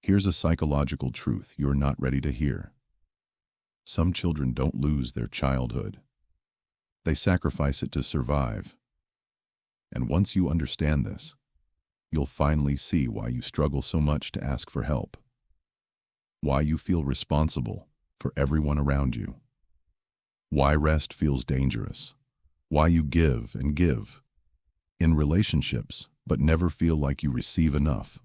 Here's a psychological truth you're not ready to hear. Some children don't lose their childhood. They sacrifice it to survive. And once you understand this, you'll finally see why you struggle so much to ask for help. Why you feel responsible for everyone around you. Why rest feels dangerous. Why you give and give in relationships but never feel like you receive enough.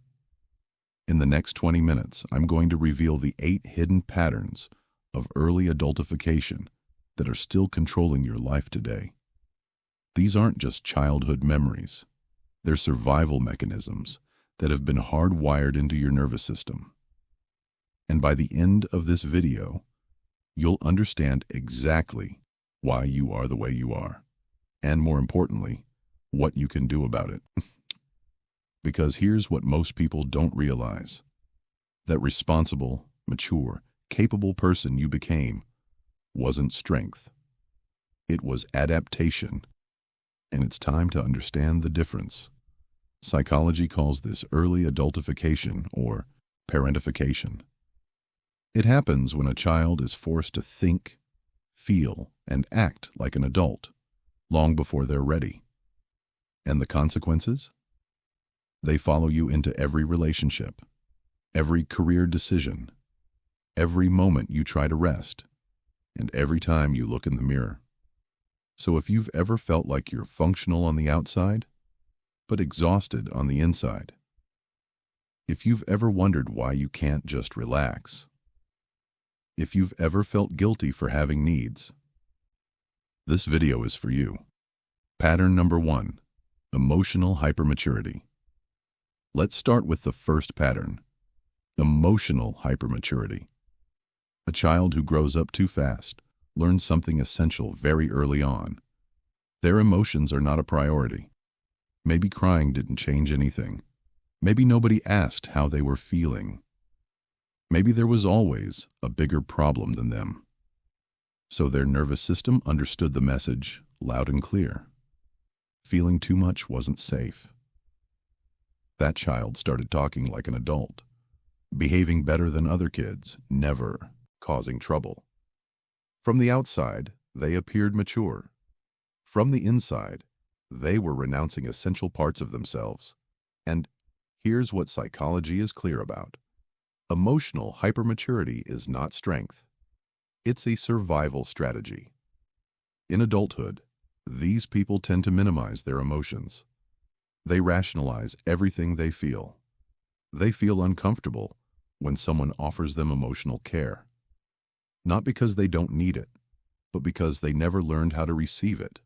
In the next 20 minutes, I'm going to reveal the 8 hidden patterns of early adultification that are still controlling your life today. These aren't just childhood memories. They're survival mechanisms that have been hardwired into your nervous system. And by the end of this video, you'll understand exactly why you are the way you are, and more importantly, what you can do about it. Because here's what most people don't realize. That responsible, mature, capable person you became wasn't strength. It was adaptation. And it's time to understand the difference. Psychology calls this early adultification or parentification. It happens when a child is forced to think, feel, and act like an adult long before they're ready. And the consequences? They follow you into every relationship, every career decision, every moment you try to rest, and every time you look in the mirror. So if you've ever felt like you're functional on the outside, but exhausted on the inside, if you've ever wondered why you can't just relax, if you've ever felt guilty for having needs, this video is for you. Pattern number 1, emotional hypermaturity. Let's start with the first pattern, emotional hypermaturity. A child who grows up too fast learns something essential very early on. Their emotions are not a priority. Maybe crying didn't change anything. Maybe nobody asked how they were feeling. Maybe there was always a bigger problem than them. So their nervous system understood the message loud and clear. Feeling too much wasn't safe. That child started talking like an adult, behaving better than other kids, never causing trouble. From the outside, they appeared mature. From the inside, they were renouncing essential parts of themselves. And here's what psychology is clear about. Emotional hypermaturity is not strength. It's a survival strategy. In adulthood, these people tend to minimize their emotions. They rationalize everything they feel. They feel uncomfortable when someone offers them emotional care. Not because they don't need it, but because they never learned how to receive it.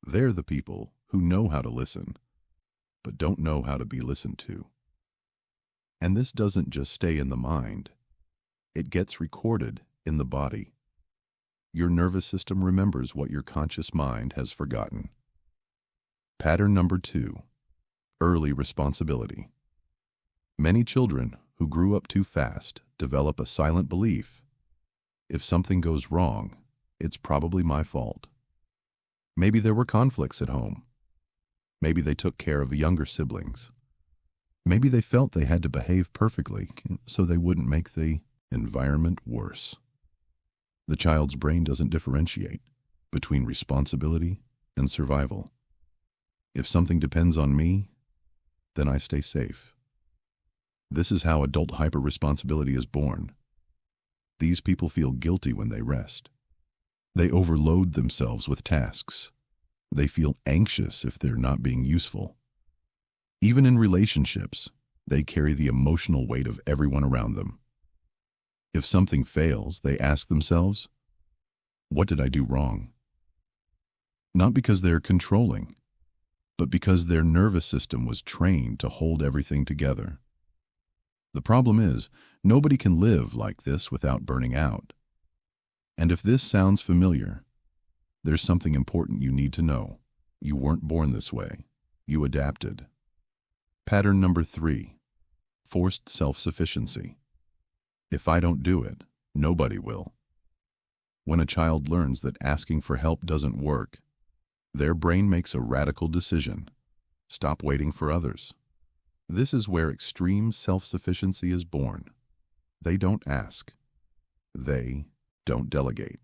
They're the people who know how to listen, but don't know how to be listened to. And this doesn't just stay in the mind. It gets recorded in the body. Your nervous system remembers what your conscious mind has forgotten. Pattern number 2, early responsibility. Many children who grew up too fast develop a silent belief. If something goes wrong, it's probably my fault. Maybe there were conflicts at home. Maybe they took care of the younger siblings. Maybe they felt they had to behave perfectly so they wouldn't make the environment worse. The child's brain doesn't differentiate between responsibility and survival. If something depends on me, then I stay safe. This is how adult hyperresponsibility is born. These people feel guilty when they rest. They overload themselves with tasks. They feel anxious if they're not being useful. Even in relationships, they carry the emotional weight of everyone around them. If something fails, they ask themselves, what did I do wrong? Not because they're controlling, but because their nervous system was trained to hold everything together. The problem is, nobody can live like this without burning out. And if this sounds familiar, there's something important you need to know. You weren't born this way. You adapted. Pattern number 3, forced self-sufficiency. If I don't do it, nobody will. When a child learns that asking for help doesn't work, their brain makes a radical decision. Stop waiting for others. This is where extreme self-sufficiency is born. They don't ask. They don't delegate.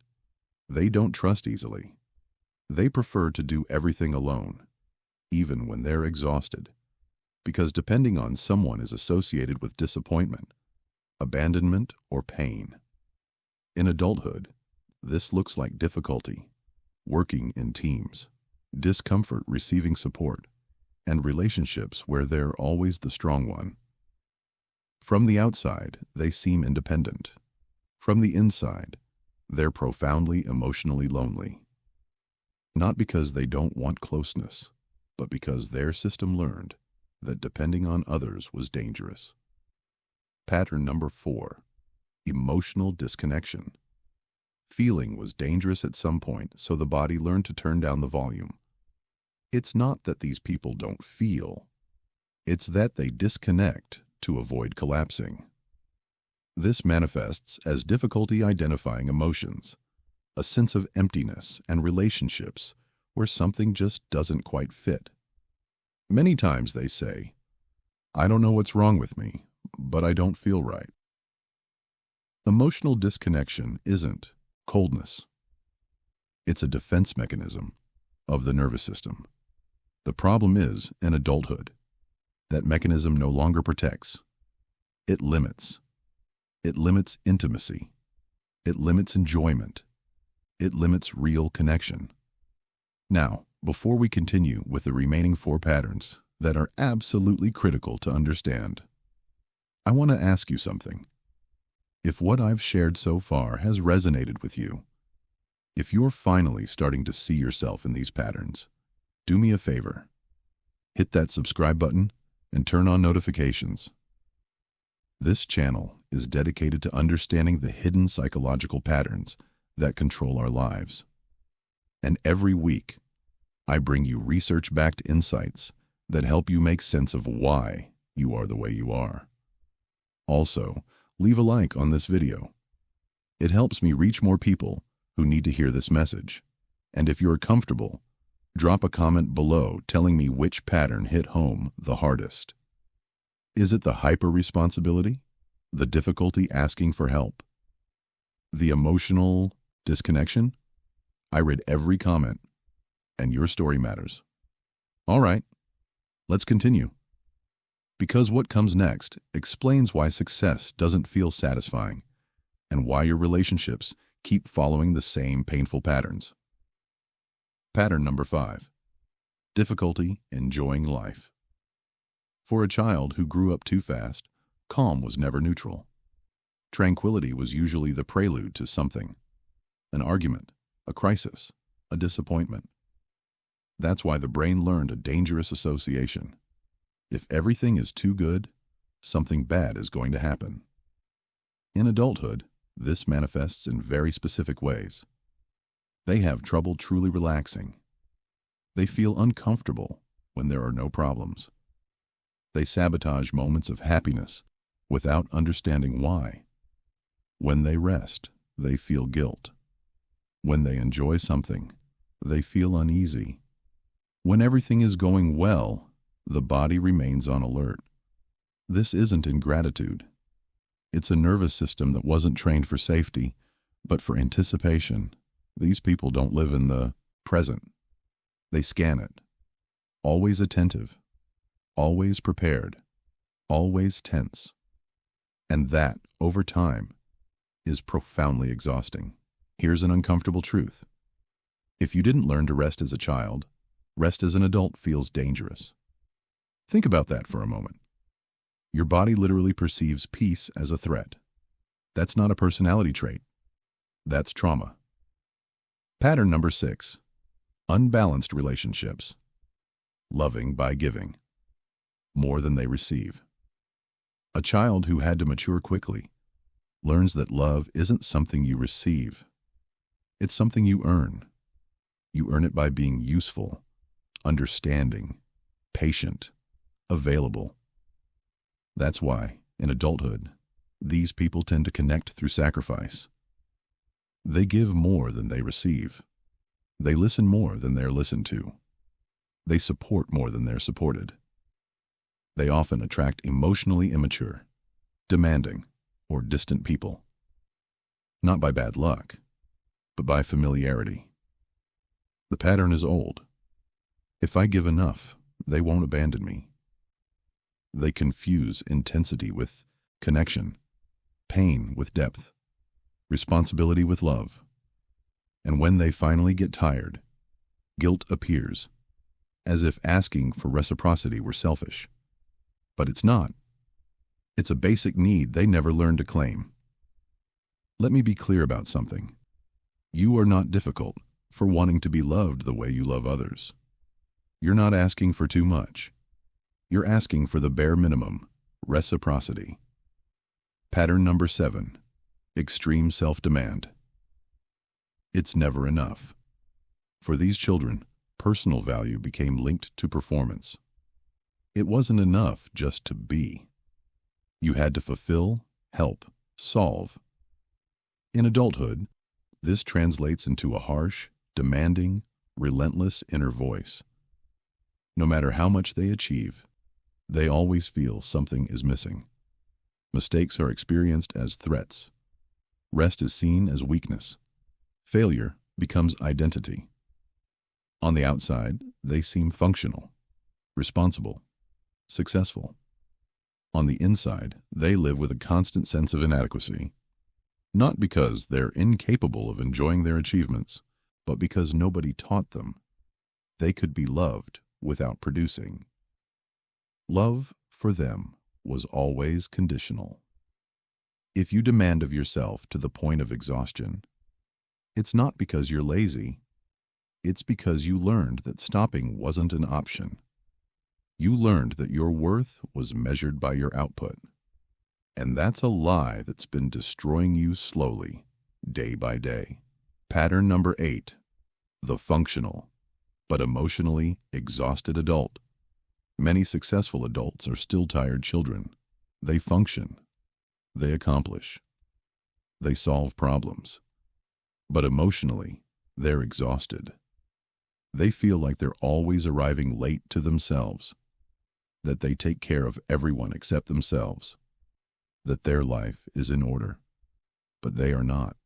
They don't trust easily. They prefer to do everything alone, even when they're exhausted, because depending on someone is associated with disappointment, abandonment, or pain. In adulthood, this looks like difficulty, working in teams, discomfort receiving support, and relationships where they're always the strong one. From the outside, they seem independent. From the inside, they're profoundly emotionally lonely. Not because they don't want closeness, but because their system learned that depending on others was dangerous. Pattern number 4, emotional disconnection. Feeling was dangerous at some point, so the body learned to turn down the volume. It's not that these people don't feel. It's that they disconnect to avoid collapsing. This manifests as difficulty identifying emotions, a sense of emptiness and relationships where something just doesn't quite fit. Many times they say, "I don't know what's wrong with me, but I don't feel right." Emotional disconnection isn't coldness. It's a defense mechanism of the nervous system. The problem is, in adulthood, that mechanism no longer protects. It limits. It limits intimacy. It limits enjoyment. It limits real connection. Now, before we continue with the remaining 4 patterns that are absolutely critical to understand, I want to ask you something. If what I've shared so far has resonated with you, if you're finally starting to see yourself in these patterns, do me a favor. Hit that subscribe button and turn on notifications. This channel is dedicated to understanding the hidden psychological patterns that control our lives. And every week, I bring you research-backed insights that help you make sense of why you are the way you are. Also, leave a like on this video. It helps me reach more people who need to hear this message. And if you're comfortable, drop a comment below telling me which pattern hit home the hardest. Is it the hyper-responsibility? The difficulty asking for help? The emotional disconnection? I read every comment, and your story matters. All right, let's continue. Because what comes next explains why success doesn't feel satisfying and why your relationships keep following the same painful patterns. Pattern number 5, difficulty enjoying life. For a child who grew up too fast, calm was never neutral. Tranquility was usually the prelude to something, an argument, a crisis, a disappointment. That's why the brain learned a dangerous association. If everything is too good, something bad is going to happen. In adulthood, this manifests in very specific ways. They have trouble truly relaxing. They feel uncomfortable when there are no problems. They sabotage moments of happiness without understanding why. When they rest, they feel guilt. When they enjoy something, they feel uneasy. When everything is going well, the body remains on alert. This isn't ingratitude. It's a nervous system that wasn't trained for safety, but for anticipation. These people don't live in the present. They scan it. Always attentive. Always prepared. Always tense. And that, over time, is profoundly exhausting. Here's an uncomfortable truth. If you didn't learn to rest as a child, rest as an adult feels dangerous. Think about that for a moment. Your body literally perceives peace as a threat. That's not a personality trait. That's trauma. Pattern number 6, unbalanced relationships. Loving by giving more than they receive. A child who had to mature quickly learns that love isn't something you receive. It's something you earn. You earn it by being useful, understanding, patient, available. That's why, in adulthood, these people tend to connect through sacrifice. They give more than they receive. They listen more than they're listened to. They support more than they're supported. They often attract emotionally immature, demanding, or distant people. Not by bad luck, but by familiarity. The pattern is old. If I give enough, they won't abandon me. They confuse intensity with connection, pain with depth, responsibility with love. And when they finally get tired, guilt appears, as if asking for reciprocity were selfish. But it's not. It's a basic need they never learned to claim. Let me be clear about something. You are not difficult for wanting to be loved the way you love others. You're not asking for too much. You're asking for the bare minimum, reciprocity. Pattern number 7, extreme self-demand. It's never enough. For these children, personal value became linked to performance. It wasn't enough just to be. You had to fulfill, help, solve. In adulthood, this translates into a harsh, demanding, relentless inner voice. No matter how much they achieve, they always feel something is missing. Mistakes are experienced as threats. Rest is seen as weakness. Failure becomes identity. On the outside, they seem functional, responsible, successful. On the inside, they live with a constant sense of inadequacy, not because they're incapable of enjoying their achievements, but because nobody taught them they could be loved without producing. Love, for them, was always conditional. If you demand of yourself to the point of exhaustion, it's not because you're lazy, it's because you learned that stopping wasn't an option. You learned that your worth was measured by your output. And that's a lie that's been destroying you slowly, day by day. Pattern number 8, the functional, but emotionally exhausted adult. Many successful adults are still tired children. They function. They accomplish. They solve problems. But emotionally, they're exhausted. They feel like they're always arriving late to themselves, that they take care of everyone except themselves, that their life is in order, but they are not.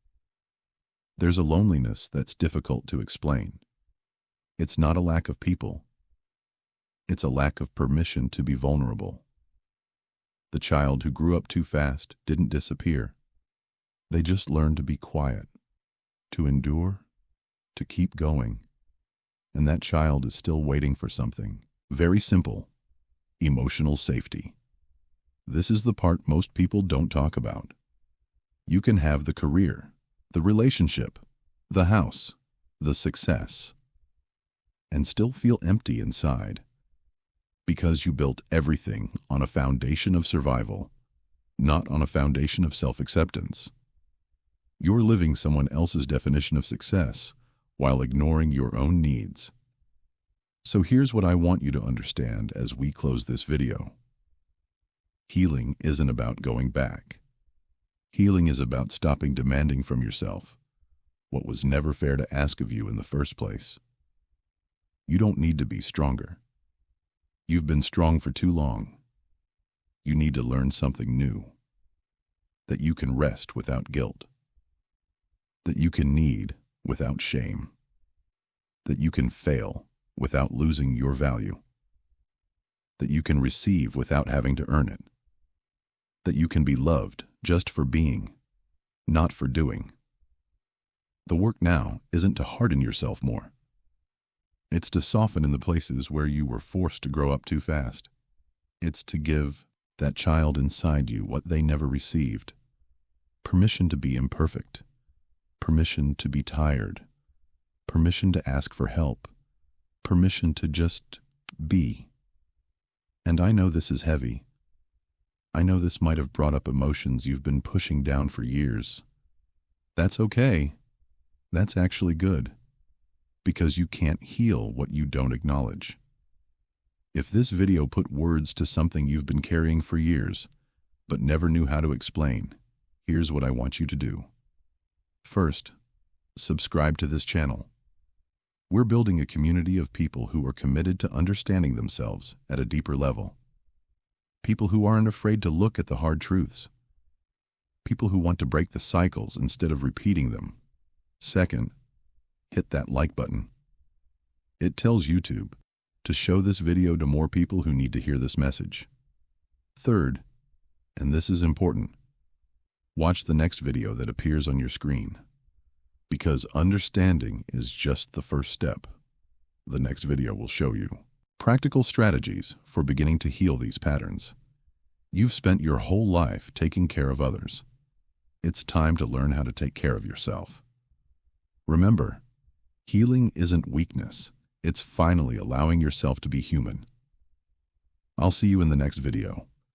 There's a loneliness that's difficult to explain. It's not a lack of people. It's a lack of permission to be vulnerable. The child who grew up too fast didn't disappear. They just learned to be quiet, to endure, to keep going. And that child is still waiting for something very simple: emotional safety. This is the part most people don't talk about. You can have the career, the relationship, the house, the success, and still feel empty inside, because you built everything on a foundation of survival, not on a foundation of self-acceptance. You're living someone else's definition of success while ignoring your own needs. So here's what I want you to understand as we close this video. Healing isn't about going back. Healing is about stopping demanding from yourself what was never fair to ask of you in the first place. You don't need to be stronger. You've been strong for too long. You need to learn something new. That you can rest without guilt. That you can need without shame. That you can fail without losing your value. That you can receive without having to earn it. That you can be loved just for being, not for doing. The work now isn't to harden yourself more. It's to soften in the places where you were forced to grow up too fast. It's to give that child inside you what they never received. Permission to be imperfect. Permission to be tired. Permission to ask for help. Permission to just be. And I know this is heavy. I know this might have brought up emotions you've been pushing down for years. That's okay. That's actually good, because you can't heal what you don't acknowledge. If this video put words to something you've been carrying for years, but never knew how to explain, here's what I want you to do. First, subscribe to this channel. We're building a community of people who are committed to understanding themselves at a deeper level. People who aren't afraid to look at the hard truths. People who want to break the cycles instead of repeating them. Second, hit that like button. It tells YouTube to show this video to more people who need to hear this message. Third, and this is important, watch the next video that appears on your screen. Because understanding is just the first step. The next video will show you practical strategies for beginning to heal these patterns. You've spent your whole life taking care of others. It's time to learn how to take care of yourself. Remember, healing isn't weakness. It's finally allowing yourself to be human. I'll see you in the next video.